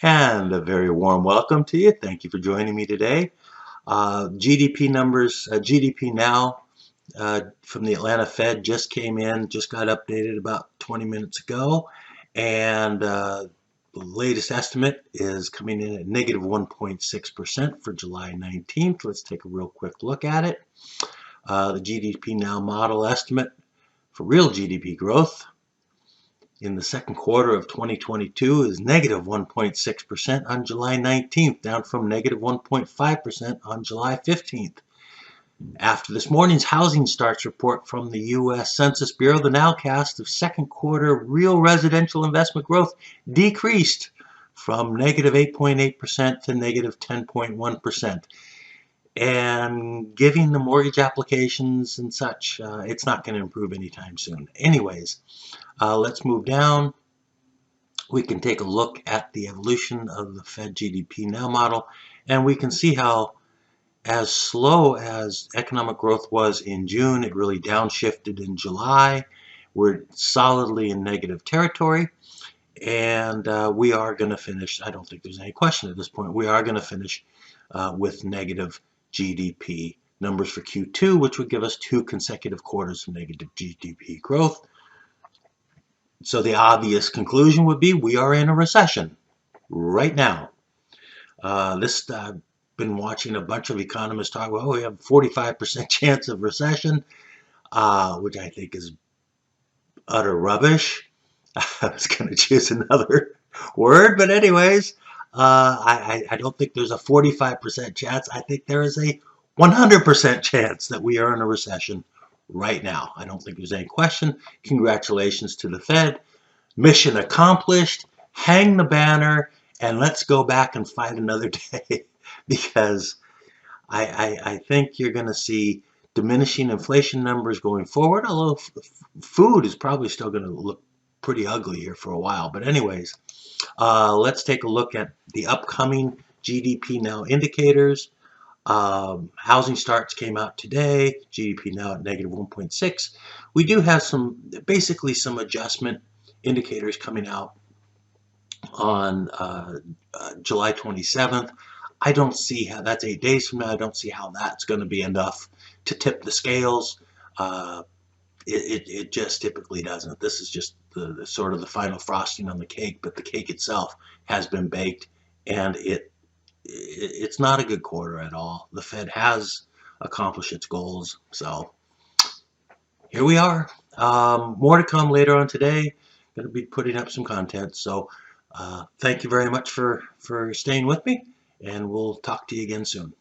And a very warm welcome to you. Thank you for joining me today. GDP numbers, GDP Now from the Atlanta Fed just came in, just got updated about 20 minutes ago. And the latest estimate is coming in at negative 1.6% for July 19th. Let's take a real quick look at it. The GDP Now model estimate for real GDP growth in the second quarter of 2022 is negative 1.6% on July 19th, down from negative 1.5% on July 15th. After this morning's housing starts report from the US Census Bureau, the nowcast of second quarter real residential investment growth decreased from negative 8.8% to negative 10.1%. And giving the mortgage applications and such, it's not going to improve anytime soon. Anyways, let's move down. We can take a look at the evolution of the Fed GDP Now model, and we can see how as slow as economic growth was in June, it really downshifted in July. We're solidly in negative territory, and we are going to finish, I don't think there's any question at this point, we are going to finish with negative GDP numbers for Q2, which would give us 2 consecutive quarters of negative GDP growth. So the obvious conclusion would be we are in a recession right now. I've been watching a bunch of economists talk, well, we have a 45% chance of recession, which I think is utter rubbish. I was going to choose another word, but anyways, I don't think there's a 45% chance. I think there is a 100% chance that we are in a recession right now. I don't think there's any question. Congratulations to the Fed. Mission accomplished. Hang the banner and let's go back and fight another day because I think you're going to see diminishing inflation numbers going forward, although food is probably still going to look pretty ugly here for a while. But anyways, let's take a look at the upcoming GDP Now indicators. Housing starts came out today, GDP Now at negative 1.6. We do have basically some adjustment indicators coming out on July 27th. I don't see how, that's 8 days from now, I don't see how that's going to be enough to tip the scales. It just typically doesn't. This is just the sort of the final frosting on the cake, but the cake itself has been baked, and it's not a good quarter at all. The Fed has accomplished its goals, so here we are. More to come later on today. Going to be putting up some content, so thank you very much for staying with me, and we'll talk to you again soon.